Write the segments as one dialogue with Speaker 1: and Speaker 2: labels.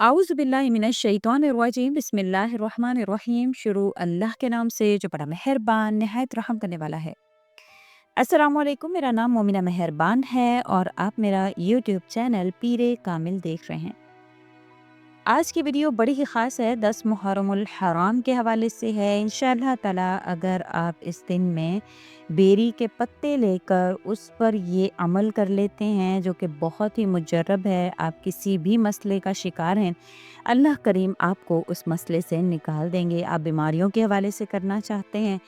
Speaker 1: आउज़ बिल्लाहि मिनश शैतानिर रजीम बिस्मिल्लाहिर रहमानिर रहीम। शुरू अल्लाह के नाम से जो बड़ा मेहरबान निहायत रहम करने वाला है। अस्सलामु अलैकुम, मेरा नाम मोमिना मेहरबान है और आप मेरा यूट्यूब चैनल पीरे कामिल देख रहे हैं। आज की वीडियो बड़ी ही ख़ास है, 10 मुहर्रमुल हराम के हवाले से है। इंशाअल्लाह ताला अगर आप इस दिन में बेरी के पत्ते लेकर उस पर ये अमल कर लेते हैं जो कि बहुत ही मुजर्रब है, आप किसी भी मसले का शिकार हैं, अल्लाह करीम आपको उस मसले से निकाल देंगे। आप बीमारियों के हवाले से करना चाहते हैं,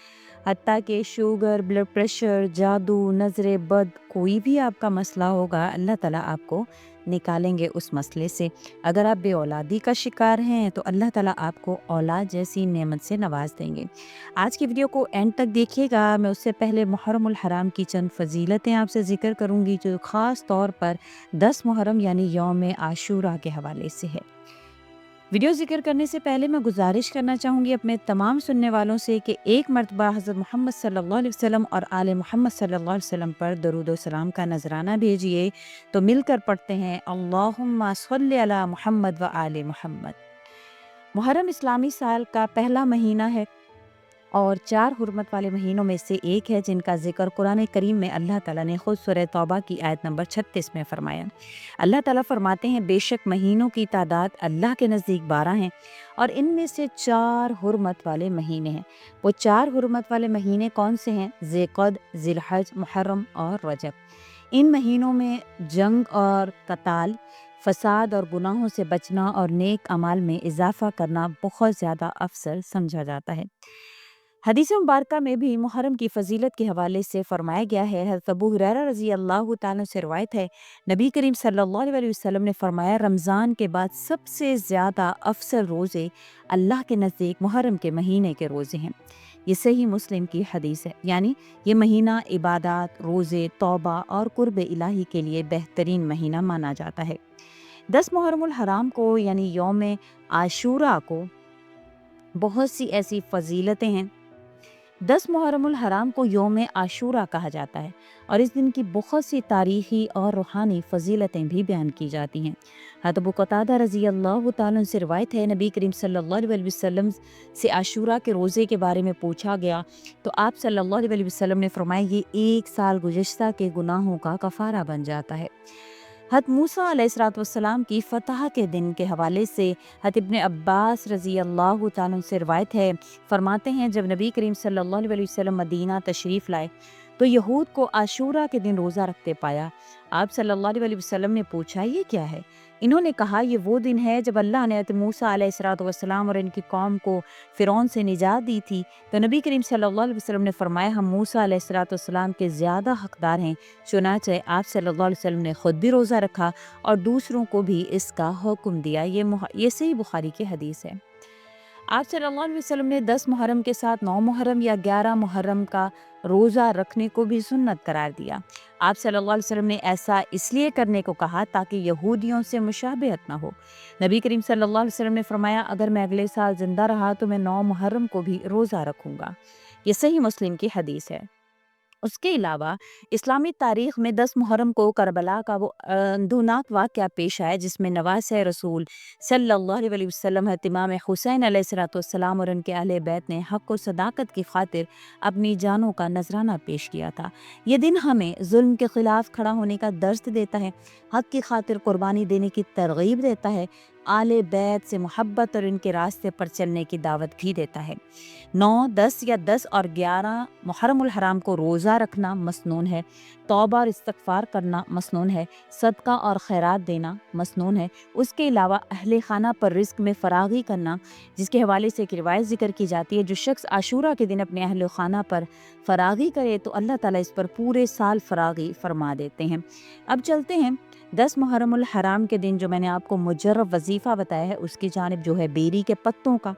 Speaker 1: हत्ता कि शुगर, ब्लड प्रेशर, जादू, नज़र बद, कोई भी आपका मसला होगा, अल्लाह ताला आपको निकालेंगे उस मसले से। अगर आप बेऔलादी का शिकार हैं तो अल्लाह ताला आपको औलाद जैसी नेमत से नवाज देंगे। आज की वीडियो को एंड तक देखिएगा। मैं उससे पहले मुहर्रमुल हराम की चंद फ़जीलतें आपसे ज़िक्र करूँगी जो ख़ास तौर पर 10 मुहर्रम यानी यौम आशूरा के हवाले से है। वीडियो ज़िक्र करने से पहले मैं गुजारिश करना चाहूँगी अपने तमाम सुनने वालों से कि एक मरतबा हज़रत मोहम्मद सल्लल्लाहु अलैहि वसल्लम और आले मोहम्मद सल्लल्लाहु अलैहि वसल्लम पर दरूद व सलाम का नजराना भेजिए। तो मिलकर पढ़ते हैं अल्लाहुम्मा सल्लि अला मुहम्मद व आले मोहम्मद। मुहर्रम इस्लामी साल का पहला महीना है और 4 हुर्मत वाले महीनों में से एक है जिनका जिक्र कुरान करीम में अल्लाह ताला ने खुद सूरह तौबा की आयत नंबर 36 में फरमाया। अल्लाह ताला फरमाते हैं, बेशक महीनों की तादाद अल्लाह के नज़दीक 12 हैं और इनमें से 4 हुर्मत वाले महीने हैं। वो 4 हुर्मत वाले महीने कौन से हैं? ज़िलक़द, ज़िलहज, मुहर्रम और रजब। इन महीनों में जंग और कताल, फसाद और गुनाहों से बचना और नेक अमाल में इजाफ़ा करना बहुत ज़्यादा अफसर समझा जाता है। हदीस मुबारका में भी मुहर्रम की फ़जीलत के हवाले से फ़रमाया गया है। हज़रत अबू हुरैरा रज़ी अल्लाह तआला से रिवायत है, नबी करीम सल्लल्लाहु अलैहि वसल्लम ने फ़रमाया, रमज़ान के बाद सबसे ज़्यादा अफसर रोज़े अल्लाह के नज़दीक मुहर्रम के महीने के रोज़े हैं। ये सही मुस्लिम की हदीस है। यानी ये महीना इबादत, रोज़े, तौबा और कुर्ब इलाही के लिए बेहतरीन महीना माना जाता है। 10 मुहर्रमुल हराम को यानी यौम आशूरा को बहुत सी ऐसी फ़जीलतें हैं। 10 मुहर्रमुल हराम को यौम आशूरा कहा जाता है और इस दिन की बहुत सी तारीख़ी और रूहानी फ़जीलतें भी बयान की जाती हैं। हज़रत अबू क़तादा रज़ी अल्लाह तआला अन्हु से रिवायत है, नबी करीम सल्लल्लाहु अलैहि वसल्लम से आशूरा के रोज़े के बारे में पूछा गया तो आप सल्लल्लाहु अलैहि वसल्लम ने फरमाया, ये 1 साल गुज़िश्ता के गुनाहों का कफ़ारा बन जाता है। हज़रत मूसा अलैहिस्सलाम की फ़तह के दिन के हवाले से हज़रत इब्न अब्बास रज़ी अल्लाह तआला अन्हु से रिवायत है, फरमाते हैं, जब नबी करीम सल्लल्लाहु अलैहि वसल्लम मदीना तशरीफ़ लाए तो यहूद को आशूरा के दिन रोज़ा रखते पाया। आप सल्लल्लाहु अलैहि वसल्लम ने पूछा, ये क्या है? इन्होंने कहा, ये वो दिन है जब अल्लाह ने हज़रत मूसा अलैहिस्सलाम और इनकी कौम को फ़िरौन से निजात दी थी। तो नबी करीम सल्लल्लाहु अलैहि वसल्लम ने फरमाया, हम मूसा अलैहिस्सलाम के ज़्यादा हकदार हैं। चुनांचे आप सल्लल्लाहु अलैहि वसल्लम ने ख़ुद भी रोज़ा रखा और दूसरों को भी इसका हुक्म दिया। ये सही बुखारी की हदीस है। आप सल्लल्लाहु अलैहि वसल्लम ने 10 मुहर्रम के साथ 9 मुहर्रम या 11 मुहर्रम का रोज़ा रखने को भी सुन्नत करार दिया। आप सल्लल्लाहु अलैहि वसल्लम ने ऐसा इसलिए करने को कहा ताकि यहूदियों से मुशाबहत ना हो। नबी करीम सल्लल्लाहु अलैहि वसल्लम ने फरमाया, अगर मैं अगले साल ज़िंदा रहा तो मैं 9 मुहर्रम को भी रोज़ा रखूँगा। ये सही मुस्लिम की हदीस है। उसके अलावा इस्लामी तारीख़ में 10 मुहर्रम को करबला का वो अंदोनाक वाक़या पेश आया जिसमें नवासे रसूल सल्लल्लाहु अलैहि वसल्लम हज़रत इमाम हुसैन अलैहिस्सलाम और उनके अहले बैत ने हक़ व सदाकत की खातिर अपनी जानों का नजराना पेश किया था। ये दिन हमें जुल्म के ख़िलाफ़ खड़ा होने का दर्स देता है, हक़ की खातिर कुर्बानी देने की तरग़ीब देता है, आले बैत से मोहब्बत और इनके रास्ते पर चलने की दावत भी देता है। 9, 10 या 10 और 11 मुहर्रमुल हराम को रोज़ा रखना मसनून है, तौबा और इस्तिग़फ़ार करना मसनून है, सदका और खैरात देना मसनून है। उसके अलावा अहले खाना पर रिज़्क में फ़राग़ी करना, जिसके हवाले से एक रिवायत ज़िक्र की जाती है, जो शख्स आशूरा के दिन अपने अहले खाना पर फ़राग़ी करे तो अल्लाह ताला इस पर पूरे साल फ़राग़ी फ़रमा देते हैं। अब चलते हैं 10 मुहर्रमुल हराम के दिन जो मैंने आपको मुजर्रब वजीफ़ा बताया है उसकी जानिब, जो है बेरी के पत्तों का।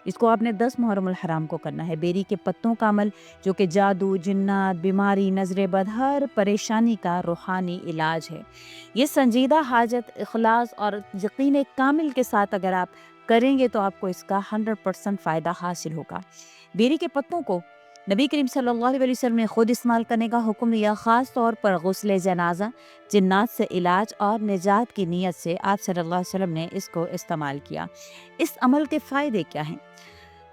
Speaker 1: इसको आपने 10 मुहर्रमुल हराम को करना है। बेरी के पत्तों का अमल जो कि जादू, जिन्नात, बीमारी, नज़र बद, हर परेशानी का रूहानी इलाज है। ये संजीदा हाजत, इखलास और यकीन कामिल के साथ अगर आप करेंगे तो आपको इसका 100% फ़ायदा हासिल होगा। बेरी के पत्तों को नबी करीम सल्लल्लाहु अलैहि वसल्लम ने खुद इस्तेमाल करने का हुक्म दिया। ख़ास तौर पर गुस्ल जनाजा, जिन्नात से इलाज और निजात की नीयत से आप सल्लल्लाहु अलैहि वसल्लम ने इसको इस्तेमाल किया। इस अमल के फ़ायदे क्या हैं?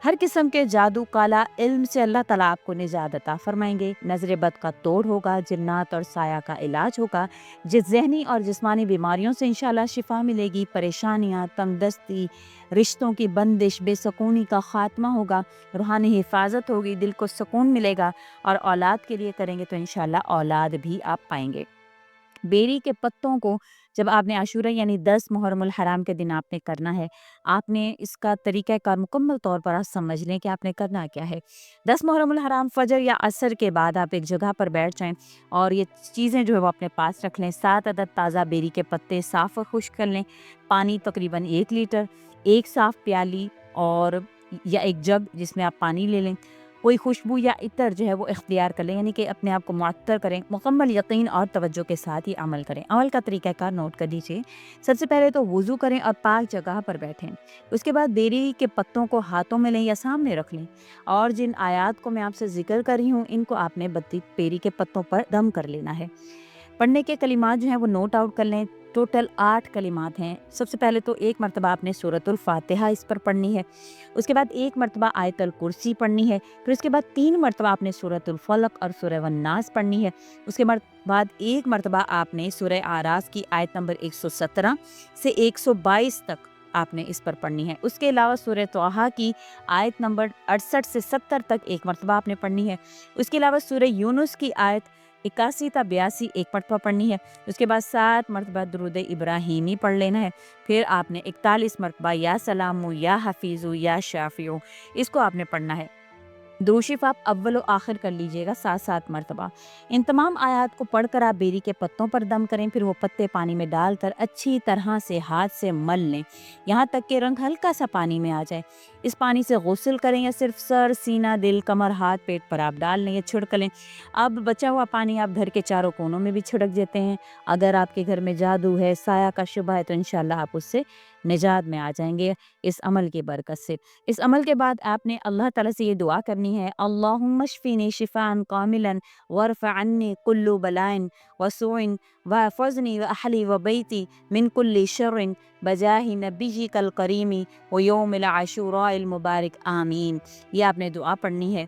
Speaker 1: हर किस्म के जादू, काला इल्म से अल्लाह ताला आपको निजात अता फरमाएंगे। नज़र बद का तोड़ होगा, जिन्नात और साया का इलाज होगा। जिस जहनी और जिस्मानी बीमारियों से इंशाल्लाह शिफा मिलेगी, परेशानियाँ, तंगदस्ती, रिश्तों की बंदिश, बेसकूनी का खात्मा होगा, रूहानी हिफाजत होगी, दिल को सुकून मिलेगा और औलाद के लिए करेंगे तो इंशाल्लाह औलाद भी आप पाएंगे। बेरी के पत्तों को जब आपने आशूरा यानी 10 मुहर्रमुल हराम के दिन आपने करना है, आपने इसका तरीक़ाकार मुकम्मल तौर पर आप समझ लें कि आपने करना क्या है। 10 मुहर्रमुल हराम फ़जर या असर के बाद आप एक जगह पर बैठ जाएँ और ये चीज़ें जो है वो अपने पास रख लें। 7 अदद ताज़ा बेरी के पत्ते साफ़ और खुश्क कर लें। पानी तकरीबन 1 लीटर, एक साफ़ प्याली और या एक जग जिसमें आप पानी ले लें। कोई खुशबू या इतर जो है वो इख्तियार कर लें, यानी कि अपने आप को मुअत्तर करें। मुकम्मल यकीन और तवज्जो के साथ ही अमल करें। अमल का तरीक़ाकार नोट कर लीजिए। सबसे पहले तो वुज़ू करें और पाक जगह पर बैठें। उसके बाद बेरी के पत्तों को हाथों में लें या सामने रख लें और जिन आयात को मैं आपसे ज़िक्र कर रही हूँ, इनको आपने बेरी के पत्तों पर दम कर लेना है। पढ़ने के कलिमात जो हैं वो नोट आउट कर लें। टोटल 8 कलिमात हैं। सबसे पहले तो एक मरतबा आपने सूरतुल फ़ातिहा इस पर पढ़नी है। उसके बाद एक मरतबा आयतुल कुर्सी पढ़नी है। फिर उसके बाद 3 मरतबा आपने सूरतुल फ़लक और सूरह वन्नास पढ़नी है। उसके बाद एक मरतबा आपने सूरह आराफ की आयत नंबर 117 से 122 तक आपने इस पर पढ़नी है। उसके अलावा सूरह तोहा की आयत नंबर 68 से 70 तक एक मरतबा आपने पढ़नी है। उसके अलावा सूरह यूनुस की आयत 81 ता 82 एक मरतबा पढ़नी है। उसके बाद 7 मरतबा दुरूद इब्राहीमी पढ़ लेना है। फिर आपने 41 मरतबा या सलामु या हफीज़ु या शाफ़िउ इसको आपने पढ़ना है। दुरूद शरीफ आप अव्वल व आखिर कर लीजिएगा 7-7 मरतबा। इन तमाम आयात को पढ़कर आप बेरी के पत्तों पर दम करें। फिर वो पत्ते पानी में डालकर अच्छी तरह से हाथ से मल लें, यहाँ तक कि रंग हल्का सा पानी में आ जाए। इस पानी से गुस्ल करें या सिर्फ सर, सीना, दिल, कमर, हाथ, पेट पर आप डाल लें या छिड़क लें। अब बचा हुआ पानी आप घर के चारों कोनों में भी छिड़क देते हैं। अगर आपके घर में जादू है, साया का शुबा है, तो इंशाल्लाह आप उससे निजात में आ जाएंगे इस अमल की बरकत से। इस अमल के बाद आपने अल्लाह ताला से ये दुआ करनी है, अल्लाहुम्मा शफीनी शिफाअन कामिलन वरफ़अ अन्नी कुल्लु बलाइन वसूइन वहफ़ज़नी व अहली व बैती मिन कुल्ली शर्रिन बजाहि नबिय्यिकल करीमी व यौमिल आशूराइल मुबारक आमीन। ये आपने दुआ पढ़नी है।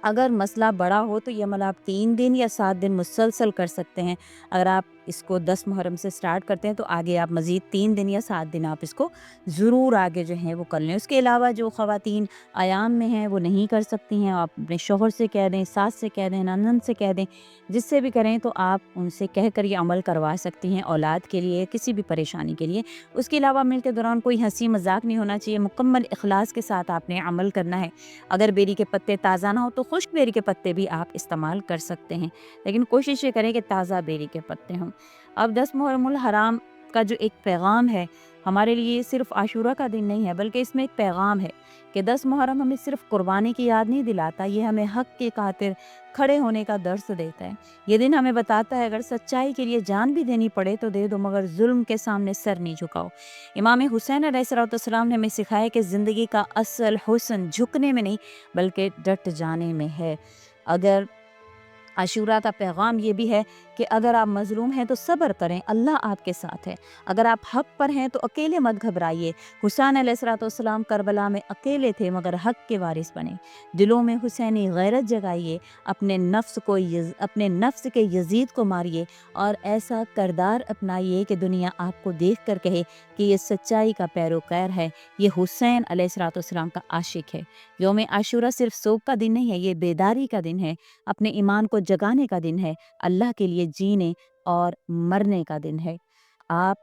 Speaker 1: अगर मसला बड़ा हो तो ये अमल आप 3 दिन या 7 दिन मुसलसल कर सकते हैं। अगर आप इसको 10 मुहर्रम से स्टार्ट करते हैं तो आगे आप मज़ीद 3 दिन या 7 दिन आप इसको ज़रूर आगे जो है वो कर लें। उसके अलावा जो ख़वातीन अयाम में हैं वो नहीं कर सकती हैं, आप अपने शौहर से कह दें, सास से कह दें, ननद से कह दें, जिससे भी करें तो आप उनसे कह कर ये अमल करवा सकती हैं औलाद के लिए, किसी भी परेशानी के लिए। उसके अलावा अमल के दौरान कोई हंसी मजाक नहीं होना चाहिए, मुकम्मल इखलास के साथ आपने अमल करना है। अगर बेरी के पत्ते ताज़ा ना हो तो खुश्क बेरी के पत्ते भी आप इस्तेमाल कर सकते हैं, लेकिन कोशिश ये करें कि ताज़ा बेरी के पत्ते हों। अब 10 मुहर्रमुल हराम का जो एक पैगाम है हमारे लिए, सिर्फ आशूरा का दिन नहीं है बल्कि इसमें एक पैगाम है कि 10 मुहर्रम हमें सिर्फ कुर्बानी की याद नहीं दिलाता, ये हमें हक़ के खातिर खड़े होने का दर्स देता है। ये दिन हमें बताता है अगर सच्चाई के लिए जान भी देनी पड़े तो दे दो, मगर जुल्म के सामने सर नहीं झुकाओ। इमाम हुसैन अलैहिस्सलाम ने हमें सिखाया कि ज़िंदगी का असल हुस्न झुकने में नहीं बल्कि डट जाने में है। अगर आशूरा का पैगाम ये भी है कि अगर आप मज़लूम हैं तो सब्र करें, अल्लाह आपके साथ है। अगर आप हक़ पर हैं तो अकेले मत घबराइए। हुसैन अलैहिस्सलाम करबला में अकेले थे मगर हक़ के वारिस बने। दिलों में हुसैनी गैरत जगाइए, अपने नफ्स के यजीद को मारिए और ऐसा करदार अपनाइए कि दुनिया आपको देख कर कहे कि ये सच्चाई का पैरोकार है, ये हुसैन अलैहिस्सलाम का आशिक है। यौम आशूरा सिर्फ सोग का दिन नहीं है, ये बेदारी का दिन है, अपने ईमान को जगाने का दिन है, अल्लाह के लिए जीने और मरने का दिन है। आप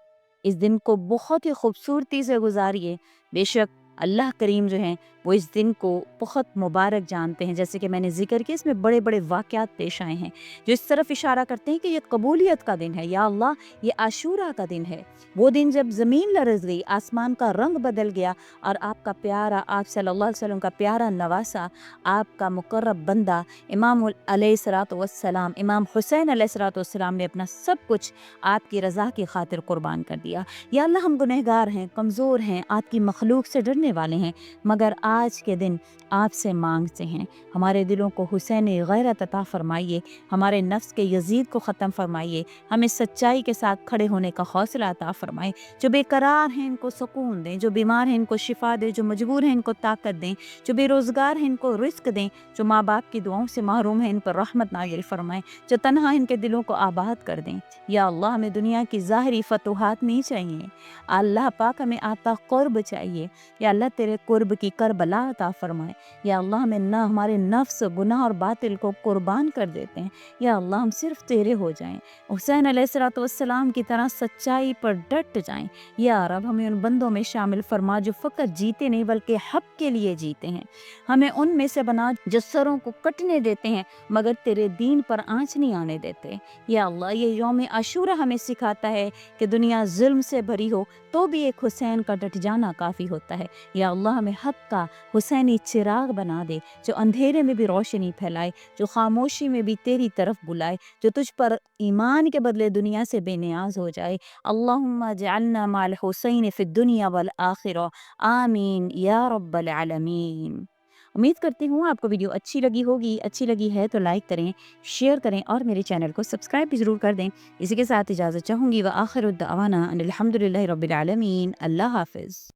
Speaker 1: इस दिन को बहुत ही खूबसूरती से गुजारिए। बेशक अल्लाह करीम जो हैं वो इस दिन को बहुत मुबारक जानते हैं। जैसे कि मैंने ज़िक्र किया, इसमें बड़े बड़े वाक़यात पेश आए हैं जो इस तरफ इशारा करते हैं कि ये कबूलियत का दिन है। या अल्लाह, ये आशूरा का दिन है, वो दिन जब ज़मीन लरज़ गई, आसमान का रंग बदल गया और आपका प्यारा, आप सल्लल्लाहु अलैहि वसल्लम का प्यारा नवासा, आपका मुकर्रब बंदा इमाम अलैहिस्सलातु वस्सलाम, इमाम हुसैन अलैहिस्सलातु वस्सलाम ने अपना सब कुछ आपकी रज़ा की खातिर कुर्बान कर दिया। या अल्लाह, हम गुनहगार हैं, कमज़ोर हैं, आपकी मखलूक से डरने ہونے والے ہیں، مگر آج کے دن آپ سے مانگتے ہیں ہمارے دلوں کو حسینی غیرت عطا فرمائیے، ہمارے نفس کے یزید کو ختم فرمائیے، ہمیں سچائی کے ساتھ کھڑے ہونے کا حوصلہ عطا فرمائے، جو بے قرار ہیں ان کو سکون دیں، جو بیمار ہیں ان کو شفا دیں، جو مجبور ہیں ان کو طاقت دیں، جو بے روزگار ہیں ان کو رزق دیں، جو ماں باپ کی دعاؤں سے محروم ہیں ان پر رحمت نازل فرمائیں، جو تنہا ان کے دلوں کو آباد کر دیں۔ یا اللہ ہمیں دنیا کی ظاہری فتوحات نہیں چاہیے، اللہ پاک ہمیں آتا قرب چاہیے، یا اللہ تیرے قرب کی کربلا عطا فرمائے، یا اللہ ہمیں نہ ہمارے نفس گناہ اور باطل کو قربان کر دیتے ہیں، یا اللہ ہم صرف تیرے ہو جائیں، حسین علیہ الصلوۃ والسلام کی طرح سچائی پر ڈٹ جائیں۔ یا رب ہمیں ان بندوں میں شامل فرما جو فقط جیتے نہیں بلکہ حق کے لیے جیتے ہیں، ہمیں ان میں سے بنا جو سروں کو کٹنے دیتے ہیں مگر تیرے دین پر آنچ نہیں آنے دیتے۔ یا اللہ یہ یوم عاشورہ ہمیں سکھاتا ہے کہ دنیا ظلم سے بھری ہو تو بھی ایک حسین کا ڈٹ جانا کافی ہوتا ہے۔ یا اللہ ہمیں حق کا حسینی چراغ بنا دے، جو اندھیرے میں بھی روشنی پھیلائے، جو خاموشی میں بھی تیری طرف بلائے، جو تجھ پر ایمان کے بدلے دنیا سے بے نیاز ہو جائے۔ اللہم اجعلنا مع الحسین فی الدنیا والآخرہ، آمین یا رب العالمین۔ امید کرتی ہوں آپ کو ویڈیو اچھی لگی ہوگی، اچھی لگی ہے تو لائک کریں، شیئر کریں اور میرے چینل کو سبسکرائب بھی ضرور کر دیں۔ اسی کے ساتھ اجازت چاہوں گی، وآخر الدعوانا ان الحمد للہ رب العالمین۔ اللہ حافظ۔